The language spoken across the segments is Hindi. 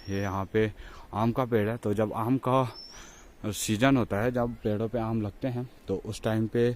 ये यहाँ पे आम का पेड़ है। तो जब आम का सीज़न होता है, जब पेड़ों पे आम लगते हैं, तो उस टाइम पे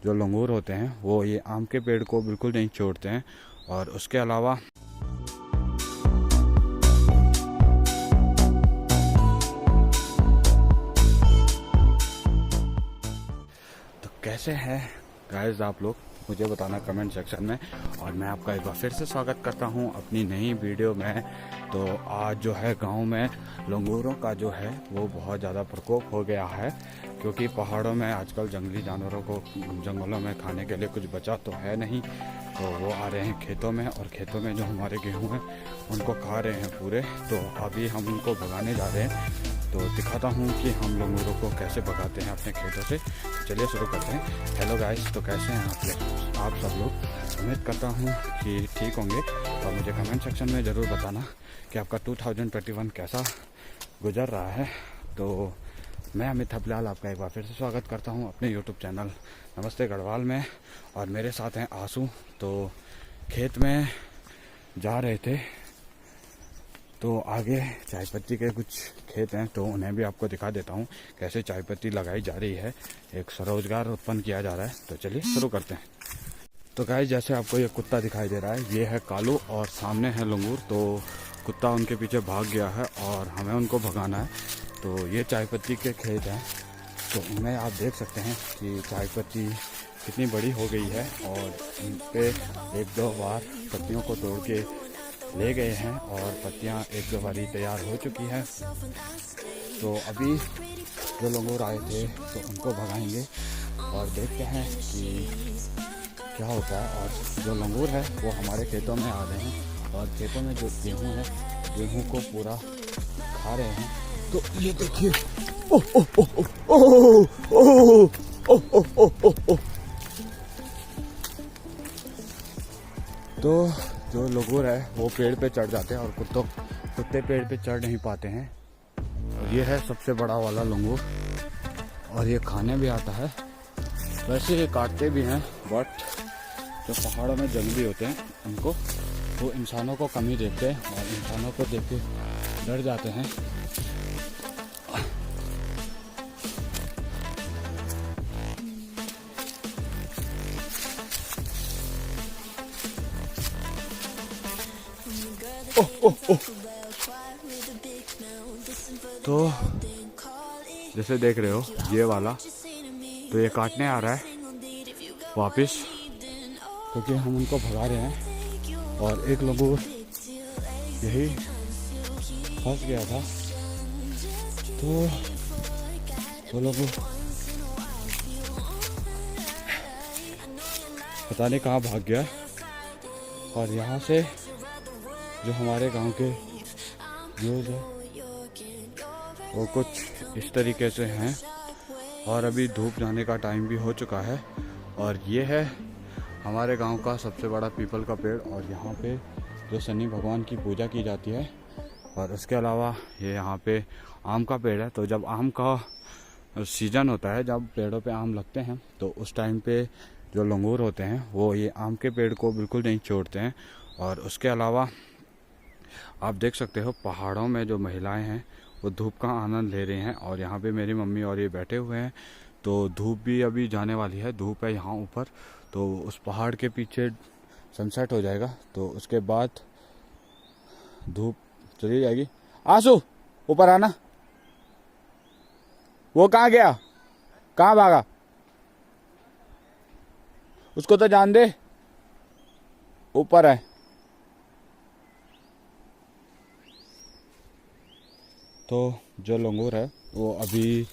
जो लंगूर होते हैं वो ये आम के पेड़ को बिल्कुल नहीं छोड़ते हैं। और उसके अलावा तो कैसे हैं गाइस आप लोग, मुझे बताना कमेंट सेक्शन में। और मैं आपका एक बार फिर से स्वागत करता हूं अपनी नई वीडियो में। तो आज जो है गांव में लंगूरों का जो है वो बहुत ज़्यादा प्रकोप हो गया है, क्योंकि पहाड़ों में आजकल जंगली जानवरों को जंगलों में खाने के लिए कुछ बचा तो है नहीं। तो वो आ रहे हैं खेतों में, और खेतों में जो हमारे गेहूँ हैं उनको खा रहे हैं पूरे। तो अभी हम उनको भगाने जा रहे हैं। तो दिखाता हूँ कि हम लंगूरों को कैसे भगाते हैं अपने खेतों से। चलिए शुरू करते हैं। हेलो गाइस, तो कैसे हैं आप सब लोग। उम्मीद करता हूँ कि ठीक होंगे। और मुझे कमेंट सेक्शन में ज़रूर बताना कि आपका 2021 कैसा गुजर रहा है। तो मैं अमित हपलाल आपका एक बार फिर से स्वागत करता हूँ अपने यूट्यूब चैनल नमस्ते गढ़वाल में। और मेरे साथ हैं आंसू। तो खेत में जा रहे थे, तो आगे चाय पत्ती के कुछ खेत हैं, तो उन्हें भी आपको दिखा देता हूँ कैसे चाय पत्ती लगाई जा रही है। एक स्वरोजगार उत्पन्न किया जा रहा है। तो चलिए शुरू करते हैं। तो गाइस, जैसे आपको ये कुत्ता दिखाई दे रहा है, ये है कालू और सामने है लंगूर। तो कुत्ता उनके पीछे भाग गया है और हमें उनको भगाना है। तो ये चाय पत्ती के खेत हैं। तो इनमें आप देख सकते हैं कि चाय पत्ती कितनी बड़ी हो गई है, और इन पे एक दो बार पत्तियों को तोड़ के ले गए हैं और पत्तियां एक दो बारी तैयार हो चुकी हैं। तो अभी जो लंगूर आए थे तो उनको भगाएंगे और देखते हैं कि क्या होता है। और जो लंगूर है वो हमारे खेतों में आ रहे हैं, और खेतों में जो गेहूँ है, गेहूँ को पूरा खा रहे हैं। तो ये देखिए, ओह ओह ओह ओह ओह ओह ओह ओह ओह। तो जो लंगूर है वो पेड़ पे चढ़ जाते हैं, और कुत्ते पेड़ पे चढ़ नहीं पाते हैं। और ये है सबसे बड़ा वाला लंगूर, और ये खाने भी आता है। वैसे ये काटते भी हैं, बट जो पहाड़ों में जंगली होते हैं उनको, वो इंसानों को कम ही देखते हैं, और इंसानों को देख के डर जाते हैं। तो जैसे देख रहे हो ये वाला, तो ये काटने आ रहा है वापस, क्योंकि हम उनको भगा रहे हैं। और एक लंगूर यही फंस गया था, तो वो लंगूर पता नहीं कहाँ भाग गया। और यहाँ से जो हमारे गांव के व्यूज है वो कुछ इस तरीके से हैं। और अभी धूप जाने का टाइम भी हो चुका है। और ये है हमारे गांव का सबसे बड़ा पीपल का पेड़, और यहाँ पे जो शनि भगवान की पूजा की जाती है। और उसके अलावा ये यहाँ पे आम का पेड़ है। तो जब आम का सीज़न होता है, जब पेड़ों पे आम लगते हैं, तो उस टाइम पे जो लंगूर होते हैं वो ये आम के पेड़ को बिल्कुल नहीं छोड़ते हैं। और उसके अलावा आप देख सकते हो पहाड़ों में जो महिलाएं हैं वो धूप का आनंद ले रही हैं। और यहाँ पे मेरी मम्मी और ये बैठे हुए हैं। तो धूप भी अभी जाने वाली है, धूप है यहाँ ऊपर। तो उस पहाड़ के पीछे सनसेट हो जाएगा, तो उसके बाद धूप चली जाएगी। आंसू ऊपर आना। वो कहाँ गया, कहाँ भागा, उसको तो जान दे, ऊपर है। तो जो लंगूर है वो अभी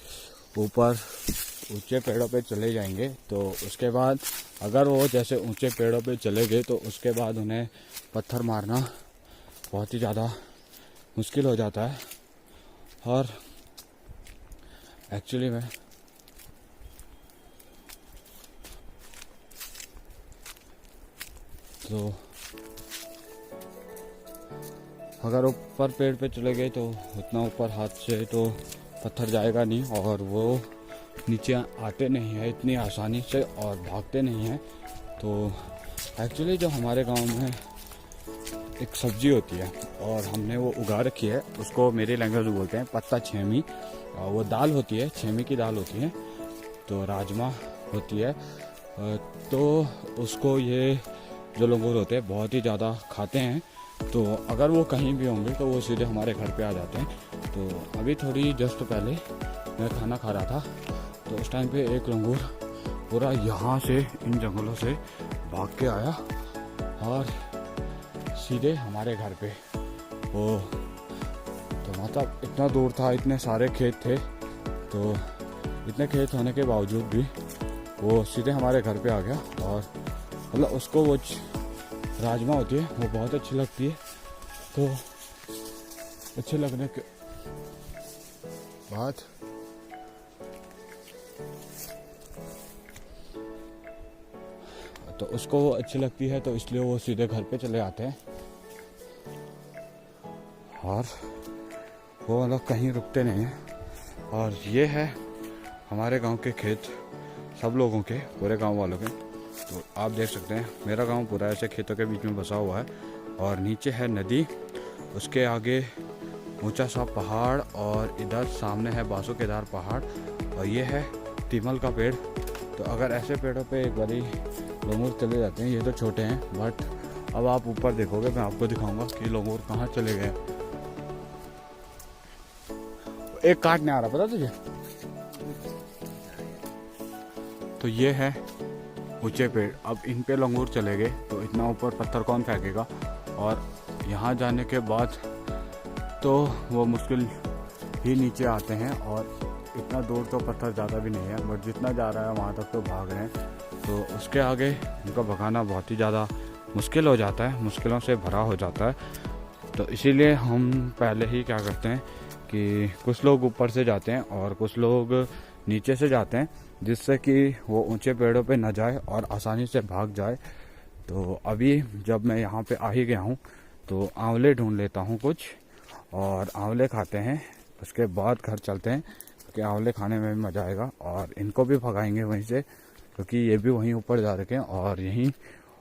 ऊपर ऊंचे पेड़ों पे चले जाएंगे। तो उसके बाद अगर वो जैसे ऊंचे पेड़ों पे चले गए, तो उसके बाद उन्हें पत्थर मारना बहुत ही ज़्यादा मुश्किल हो जाता है। और एक्चुअली में तो अगर ऊपर पेड़ पे चले गए तो उतना ऊपर हाथ से तो पत्थर जाएगा नहीं, और वो नीचे आते नहीं हैं इतनी आसानी से, और भागते नहीं हैं। तो एक्चुअली जो हमारे गांव में एक सब्जी होती है और हमने वो उगा रखी है, उसको मेरी लैंग्वेज में बोलते हैं पत्ता छेमी। वो दाल होती है, छेमी की दाल होती है, तो राजमा होती है। तो उसको ये जो लंगूर होते हैं बहुत ही ज़्यादा खाते हैं। तो अगर वो कहीं भी होंगे तो वो सीधे हमारे घर पे आ जाते हैं। तो अभी थोड़ी जस्ट पहले मैं खाना खा रहा था, तो उस टाइम पे एक लंगूर पूरा यहाँ से इन जंगलों से भाग के आया और सीधे हमारे घर पे वो, तो मतलब इतना दूर था, इतने सारे खेत थे, तो इतने खेत होने के बावजूद भी वो सीधे हमारे घर पे आ गया। और मतलब उसको वो राजमा होती है वो बहुत अच्छी लगती है, तो अच्छे लगने के बाद तो उसको वो अच्छी लगती है, तो इसलिए वो सीधे घर पे चले आते हैं और वो मतलब कहीं रुकते नहीं हैं। और ये है हमारे गांव के खेत, सब लोगों के, पूरे गांव वालों के। तो आप देख सकते हैं मेरा गांव पूरा ऐसे खेतों के बीच में बसा हुआ है और नीचे है नदी, उसके आगे ऊंचा सा पहाड़ और इधर सामने है बासुकेदार पहाड़ और ये है तीमल का पेड़। तो अगर ऐसे पेड़ों पे एक बारी लंगूर चले जाते हैं, ये तो छोटे हैं बट अब आप ऊपर देखोगे, मैं आपको दिखाऊंगा कि लंगूर कहाँ चले गए। एक काटने आ रहा, पता तुझे? तो ये है ऊंचे पेड़, अब इन पे लंगूर चले गए तो इतना ऊपर पत्थर कौन फेंकेगा। और यहाँ जाने के बाद तो वो मुश्किल ही नीचे आते हैं और इतना दूर तो पत्थर ज़्यादा भी नहीं है, बट जितना जा रहा है वहाँ तक तो भाग रहे हैं। तो उसके आगे उनको भगाना बहुत ही ज़्यादा मुश्किल हो जाता है, मुश्किलों से भरा हो जाता है। तो इसीलिए हम पहले ही क्या करते हैं कि कुछ लोग ऊपर से जाते हैं और कुछ लोग नीचे से जाते हैं, जिससे कि वो ऊंचे पेड़ों पे न जाए और आसानी से भाग जाए। तो अभी जब मैं यहाँ पे आ ही गया हूँ तो आंवले ढूंढ लेता हूँ कुछ और आंवले खाते हैं, उसके बाद घर चलते हैं क्योंकि आंवले खाने में भी मज़ा आएगा और इनको भी भगाएंगे वहीं से, क्योंकि ये भी वहीं ऊपर जा रखे हैं और यहीं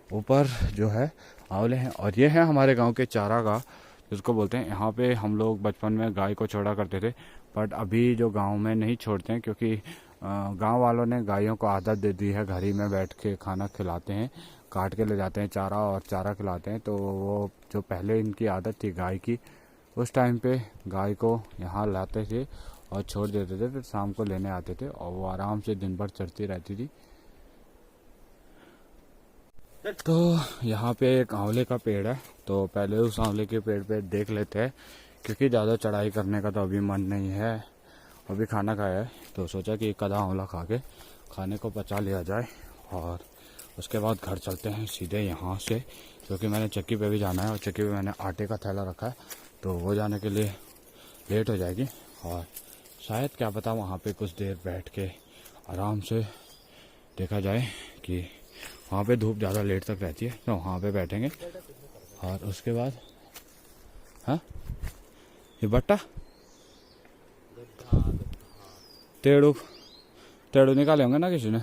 ऊपर जो है आंवले हैं। और ये है हमारे गाँव के चारागाह जिसको बोलते हैं। यहाँ पे हम लोग बचपन में गाय को छोड़ा करते थे, बट अभी जो गांव में नहीं छोड़ते हैं क्योंकि गांव वालों ने गायों को आदत दे दी है, घर ही में बैठ के खाना खिलाते हैं, काट के ले जाते हैं चारा और चारा खिलाते हैं। तो वो जो पहले इनकी आदत थी गाय की, उस टाइम पे गाय को यहाँ लाते थे और छोड़ देते थे, फिर शाम को लेने आते थे और वो आराम से दिन भर चरती रहती थी। तो यहाँ पे एक आंवले का पेड़ है, तो पहले उस आंवले के पेड़ पे देख लेते हैं क्योंकि ज़्यादा चढ़ाई करने का तो अभी मन नहीं है। अभी खाना खाया है तो सोचा कि एक आधा आंवला खा के खाने को पचा लिया जाए और उसके बाद घर चलते हैं सीधे यहाँ से, क्योंकि मैंने चक्की पे भी जाना है और चक्की पे मैंने आटे का थैला रखा है, तो वो जाने के लिए लेट हो जाएगी। और शायद क्या पता वहाँ पे कुछ देर बैठ के आराम से देखा जाए कि वहाँ पे धूप ज़्यादा लेट तक रहती है, तो वहाँ पे बैठेंगे। और उसके बाद हाँ ये बट्टा टेड़ू टेड़ू निकाले होंगे ना किसी ने,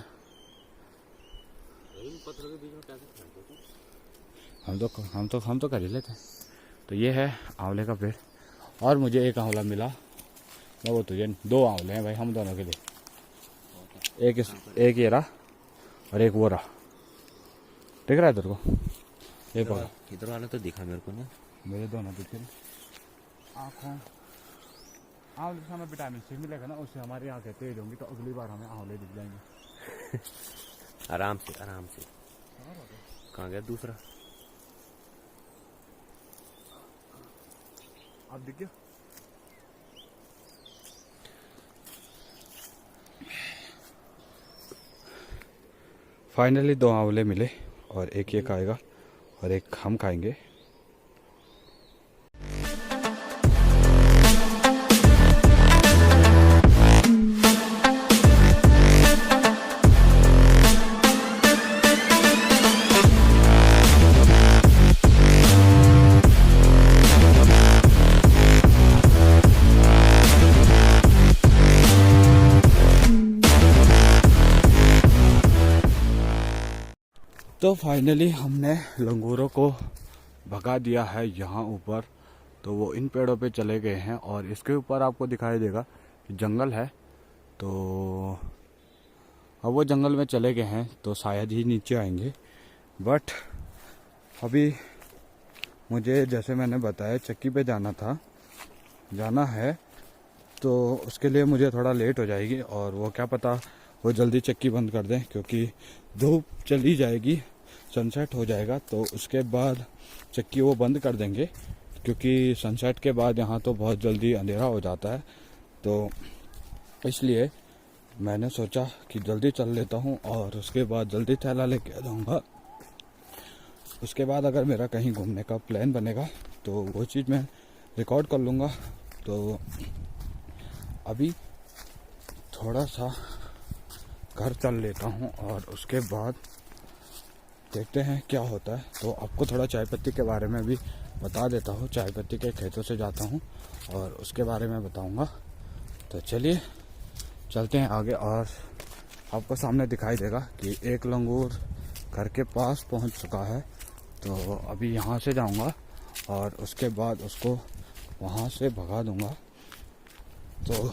हम तो कर ही लेते हैं। तो ये है आंवले का पेड़ और मुझे एक आंवला मिला, मैं वो तुझे, 2 आंवले हैं भाई हम दोनों के लिए, एक ये रहा और एक वो रहा, दिख रहा है तेरे को? ये पकड़, इधर वाला तो दिखा मेरे को ना, मेरे दोनों दिखे आँखों। आंवले से हमें विटामिन सी मिलेगा ना, उससे हमारी आंखें तेज होंगी, तो अगली बार हमें आंवले दिख जाएंगे। आराम से आराम से। कहाँ गया दूसरा? आप दिख गया? फाइनली 2 आंवले मिले और एक ये खाएगा और एक हम खाएंगे। तो फाइनली हमने लंगूरों को भगा दिया है यहाँ ऊपर, तो वो इन पेड़ों पे चले गए हैं। और इसके ऊपर आपको दिखाई देगा कि जंगल है, तो अब वो जंगल में चले गए हैं, तो शायद ही नीचे आएंगे। बट अभी मुझे, जैसे मैंने बताया, चक्की पे जाना है, तो उसके लिए मुझे थोड़ा लेट हो जाएगी। और वो क्या पता वो जल्दी चक्की बंद कर दें, क्योंकि धूप चली जाएगी, सनसेट हो जाएगा, तो उसके बाद चक्की वो बंद कर देंगे। क्योंकि सनसेट के बाद यहाँ तो बहुत जल्दी अंधेरा हो जाता है, तो इसलिए मैंने सोचा कि जल्दी चल लेता हूँ और उसके बाद जल्दी थैला लेके आ जाऊँगा। उसके बाद अगर मेरा कहीं घूमने का प्लान बनेगा तो वो चीज़ मैं रिकॉर्ड कर लूँगा। तो अभी थोड़ा सा घर चल लेता हूँ और उसके बाद देखते हैं क्या होता है। तो आपको थोड़ा चाय पत्ती के बारे में भी बता देता हूँ। चाय पत्ती के खेतों से जाता हूँ और उसके बारे में बताऊँगा। तो चलिए चलते हैं आगे। और आपको सामने दिखाई देगा कि एक लंगूर घर के पास पहुँच चुका है। तो अभी यहाँ से जाऊँगा और उसके बाद उसको वहाँ से भगा दूँगा। तो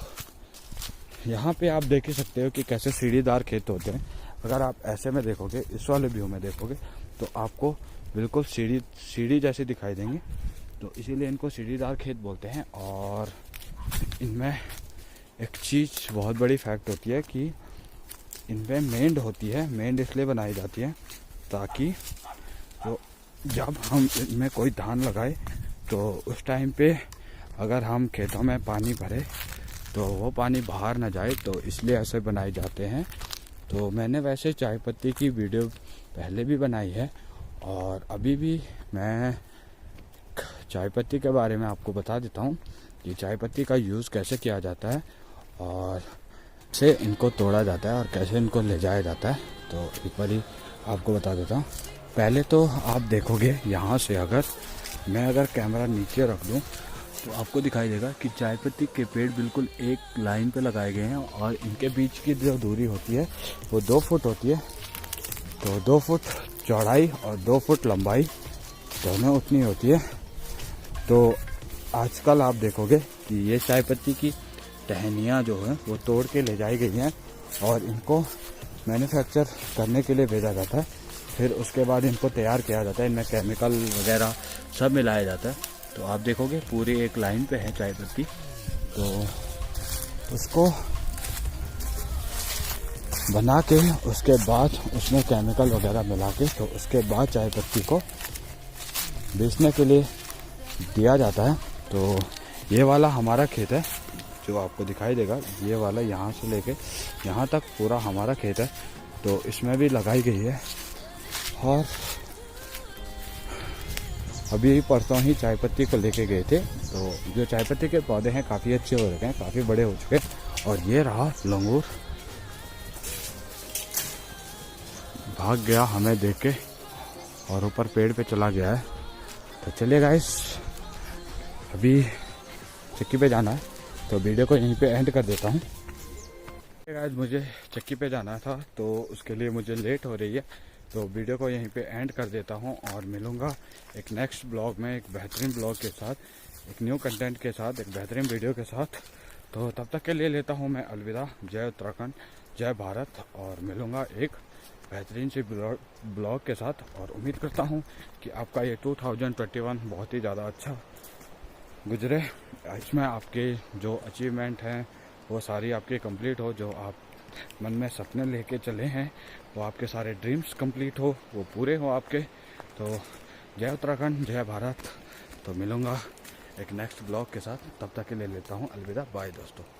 यहाँ पे आप देख ही सकते हो कि कैसे सीढ़ीदार खेत होते हैं। अगर आप ऐसे में देखोगे, इस वाले व्यू में देखोगे, तो आपको बिल्कुल सीढ़ी जैसे दिखाई देंगे। तो इसीलिए इनको सीढ़ीदार खेत बोलते हैं। और इनमें एक चीज़ बहुत बड़ी फैक्ट होती है कि इनमें मेंढ होती है। मेंढ इसलिए बनाई जाती है ताकि तो जब हम इनमें कोई धान लगाए तो उस टाइम पे अगर हम खेतों में पानी भरे तो वो पानी बाहर ना जाए, तो इसलिए ऐसे बनाए जाते हैं। तो मैंने वैसे चाय पत्ती की वीडियो पहले भी बनाई है और अभी भी मैं चाय पत्ती के बारे में आपको बता देता हूँ कि चाय पत्ती का यूज़ कैसे किया जाता है और से इनको तोड़ा जाता है और कैसे इनको ले जाया जाता है। तो एक बारी आपको बता देता हूँ। पहले तो आप देखोगे यहाँ से, अगर कैमरा नीचे रख दूँ तो आपको दिखाई देगा कि चाय पत्ती के पेड़ बिल्कुल एक लाइन पे लगाए गए हैं और इनके बीच की जो दूरी होती है वो 2 फुट होती है। तो 2 फुट चौड़ाई और 2 फुट लंबाई दोनों उतनी होती है। तो आजकल आप देखोगे कि ये चाय पत्ती की टहनियाँ जो हैं वो तोड़ के ले जाई गई हैं और इनको मैन्युफैक्चर करने के लिए भेजा जाता है। फिर उसके बाद इनको तैयार किया जाता है, इनमें केमिकल वगैरह सब मिलाया जाता है। तो आप देखोगे पूरी एक लाइन पे है चाय पत्ती। तो उसको बना के उसके बाद उसमें केमिकल वगैरह मिला के, तो उसके बाद चाय पत्ती को बेचने के लिए दिया जाता है। तो ये वाला हमारा खेत है जो आपको दिखाई देगा, ये वाला यहाँ से लेके यहाँ तक पूरा हमारा खेत है। तो इसमें भी लगाई गई है। और अभी परसों ही चाय पत्ती को लेके गए थे, तो जो चाय पत्ती के पौधे हैं काफ़ी अच्छे हो रखे हैं, काफ़ी बड़े हो चुके हैं। और ये रहा लंगूर, भाग गया हमें देख के और ऊपर पेड़ पे चला गया है। तो चलिए गाइस, अभी चक्की पे जाना है, तो वीडियो को यहीं पे एंड कर देता हूँ। गाइस मुझे चक्की पे जाना था, तो उसके लिए मुझे लेट हो रही है, तो वीडियो को यहीं पे एंड कर देता हूँ और मिलूँगा एक नेक्स्ट ब्लॉग में, एक बेहतरीन ब्लॉग के साथ, एक न्यू कंटेंट के साथ, एक बेहतरीन वीडियो के साथ। तो तब तक के लिए लेता हूँ मैं अलविदा। जय उत्तराखंड, जय भारत। और मिलूँगा एक बेहतरीन सी ब्लॉग के साथ। और उम्मीद करता हूँ कि आपका ये 2021 बहुत ही ज़्यादा अच्छा गुजरे। इसमें आपके जो अचीवमेंट हैं वो सारी आपकी कंप्लीट हो, जो आप मन में सपने लेके चले हैं वो आपके सारे ड्रीम्स कंप्लीट हो, वो पूरे हो आपके। तो जय उत्तराखंड, जय भारत। तो मिलूँगा एक नेक्स्ट ब्लॉग के साथ, तब तक के लिए लेता हूँ अलविदा। बाय दोस्तों।